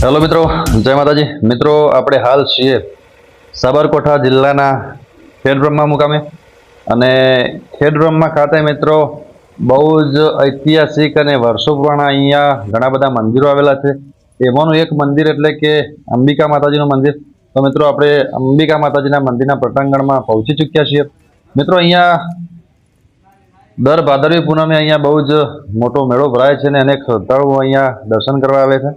Hello મિત્રો, જય માતાજી મિત્રો. આપણે હાલ છીએ સાબરકાંઠા જિલ્લાના ખેડબ્રહ્મા મુકામે અને ખેડબ્રહ્મા ખાતે મિત્રો બહુ જ ઐતિહાસિક અને વર્ષો પુરાણા અહીંયા ઘણા બધા મંદિરો આવેલા છે. એમાંનું એક મંદિર એટલે કે અંબિકા માતાજીનું મંદિર. તો મિત્રો આપણે અંબિકા માતાજીના મંદિરના પ્રટાંગણમાં પહોંચી ચૂક્યા છીએ. મિત્રો અહીંયા દર ભાદરવી પૂનમે અહીંયા બહુ જ મોટો મેળો ભરાય છે અને અનેક શ્રદ્ધાળુઓ અહીંયા દર્શન કરવા આવે છે.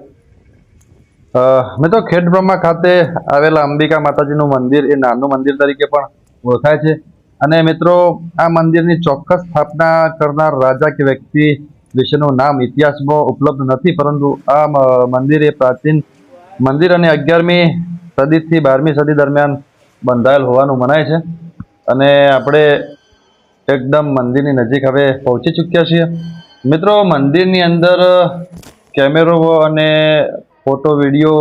મિત્રો ખેડબ્રહ્મા ખાતે આવેલા અંબિકા માતાજીનું મંદિર એ નાનું મંદિર તરીકે પણ ઓળખાય છે અને મિત્રો આ મંદિરની ચોક્કસ સ્થાપના કરનાર રાજા કે વ્યક્તિ વિશેનું નામ ઇતિહાસમાં ઉપલબ્ધ નથી, પરંતુ આ મંદિર એ પ્રાચીન મંદિર અને 11મી સદીથી 12મી સદી દરમિયાન બંધાયેલ હોવાનું મનાય છે. અને આપણે એકદમ મંદિરની નજીક હવે પહોંચી ચૂક્યા છીએ. મિત્રો મંદિરની અંદર કેમેરો અને ફોટો વિડીયો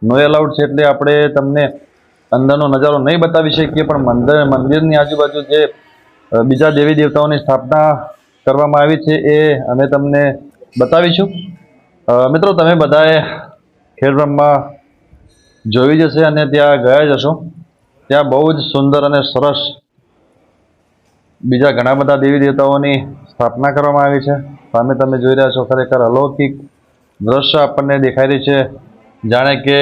નો એલાઉડ છે, એટલે આપણે તમને અંદરનો નજારો નહીં બતાવી શકીએ, પણ મંદિરની આજુબાજુ જે બીજા દેવી દેવતાઓની સ્થાપના કરવામાં આવી છે એ અમે તમને બતાવીશું. મિત્રો તમે બધાએ ખેડબ્રહ્મા જોઈ જશે અને ત્યાં ગયા જશો. ત્યાં બહુ જ સુંદર અને સરસ બીજા ઘણા બધા દેવી દેવતાઓની સ્થાપના કરવામાં આવી છે. સામે તમે જોઈ રહ્યા છો, ખરેખર અલૌકિક દ્રશ્ય આપણને દેખાઈ રહ્યું છે, જાણે કે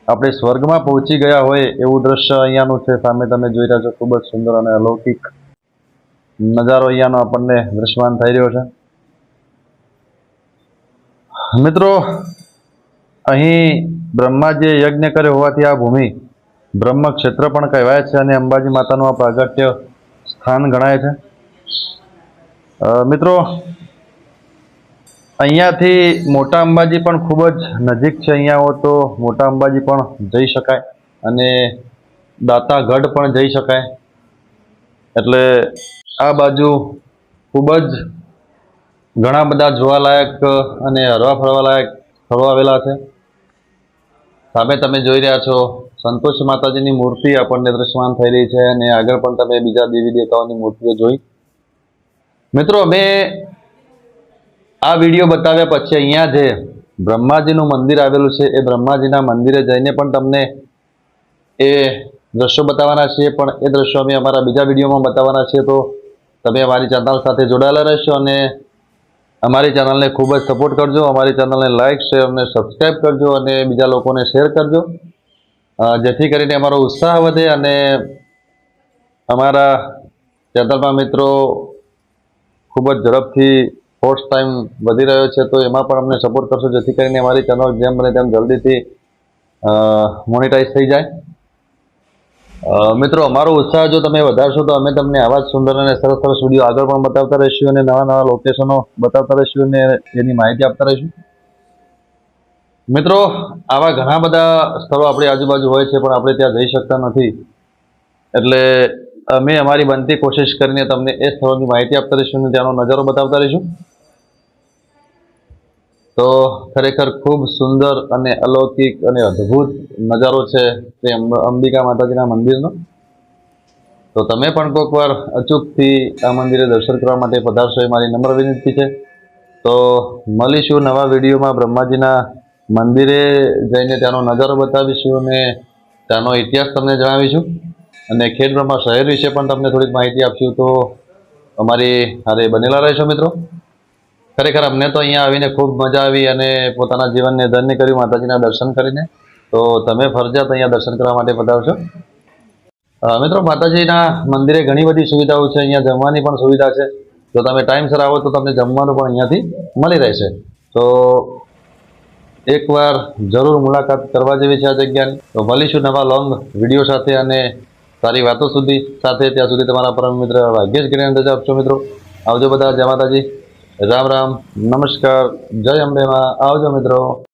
આપણે સ્વર્ગમાં પહોંચી ગયા હોય એવું દ્રશ્ય અહીંયાનું છે. સામે તમે જોઈ રહ્યા છો, ખૂબ જ સુંદર અને અલૌકિક નજારો અહીંયાનો આપણને દ્રશ્યમાન થઈ રહ્યો છે. મિત્રો અહીં બ્રહ્માજીએ યજ્ઞ કર્યો હોવાથી આ ભૂમિ બ્રહ્મ ક્ષેત્ર પણ કહેવાય છે અને અંબાજી માતાનું આ પ્રાગટ્ય સ્થાન ગણાય છે. મિત્રો અહીંયાથી મોટા અંબાજી પણ ખૂબ જ નજીક છે. અહીંયા હો તો મોટા અંબાજી પણ જઈ શકાય અને દાતાગઢ પણ જઈ શકાય. એટલે આ બાજુ ખૂબ જ ઘણા બધા જોવાલાયક અને હરવા ફરવાલાયક સ્થળો આવેલા છે. સામે તમે જોઈ રહ્યા છો સંતોષ માતાજીની મૂર્તિ આપણને દ્રશ્યમાન થઈ રહી છે અને આગળ પણ તમે બીજા દેવી દેવતાઓની મૂર્તિઓ જોઈ. મિત્રો અમે આ વિડીયો બતાવ્યા પછી અહીંયા જે બ્રહ્માજીનું મંદિર આવેલું છે એ બ્રહ્માજીના મંદિરે જઈને પણ તમને એ દ્રશ્યો બતાવવાના છીએ, પણ એ દ્રશ્યો અમે અમારા બીજા વિડીયોમાં બતાવવાના છીએ. તો તમે અમારી ચેનલ સાથે જોડાયેલા રહેશો અને અમારી ચેનલને ખૂબ જ સપોર્ટ કરજો. અમારી ચેનલને લાઇક, શેર અને સબસ્ક્રાઈબ કરજો અને બીજા લોકોને શેર કરજો, જેથી કરીને અમારો ઉત્સાહ વધે અને અમારા ચેનલમાં મિત્રો ખૂબ જ ઝડપથી પોસ્ટ ટાઈમ વધી રહ્યો છે, તો એમાં પણ અમને સપોર્ટ કરશો, જેથી કરીને અમારી ચેનલ જેમ બને તેમ જલ્દીથી મોનેટાઈઝ થઈ જાય. મિત્રો અમારો ઉત્સાહ જો તમે વધારશો તો અમે તમને આવા જ સુંદર અને સરસ સરસ વિડીયો આગળ પણ બતાવતા રહીશું અને નવા નવા લોકેશનો બતાવતા રહીશું અને એની માહિતી આપતા રહીશું. મિત્રો આવા ઘણા બધા સ્થળો આપણી આજુબાજુ હોય છે, પણ આપણે ત્યાં જઈ શકતા નથી, એટલે અમે અમારી બનતી કોશિશ કરીને તમને એ સ્થળોની માહિતી આપતા રહીશું અને ત્યાંનો નજારો બતાવતા રહીશું. તો ખરેખર ખૂબ સુંદર અને અલૌકિક અને અદ્ભુત નજારો છે તે અંબિકા માતાજીના મંદિરનો. તો તમે પણ કોઈક વાર અચૂકથી આ મંદિરે દર્શન કરવા માટે પધારશો એ મારી નમ્ર વિનંતી છે. તો મળીશું નવા વિડીયોમાં. બ્રહ્માજીના મંદિરે જઈને ત્યાંનો નજારો બતાવીશું અને ત્યાંનો ઇતિહાસ તમને જણાવીશું અને ખેડબ્રહ્મા શહેર વિશે પણ તમને થોડીક માહિતી આપશું. તો અમારી હારે બનેલા રહેશો મિત્રો. ખરેખર અમને તો અહીંયા આવીને ખૂબ મજા આવી અને પોતાના જીવનને ધન્ય કર્યું માતાજીના દર્શન કરીને. તો તમે ફરજિયાત અહીંયા દર્શન કરવા માટે પધારશો. મિત્રો માતાજીના મંદિરે ઘણી બધી સુવિધાઓ છે. અહીંયા જમવાની પણ સુવિધા છે. જો તમે ટાઈમસર આવો તો તમને જમવાનું પણ અહીંયાથી મળી રહેશે. તો એકવાર જરૂર મુલાકાત કરવા જેવી છે આ જગ્યાની. તો મળીશું નવા લોંગ વિડીયો સાથે અને સારી વાતો સાથે. ત્યાં સુધી તમારા પરમ મિત્ર ભાગ્યેશ ગિરીને રજા આપશો. મિત્રો આવજો બધા. જય માતાજી, રામ રામ, નમસ્કાર, જય અંબે માં. આવજો મિત્રો.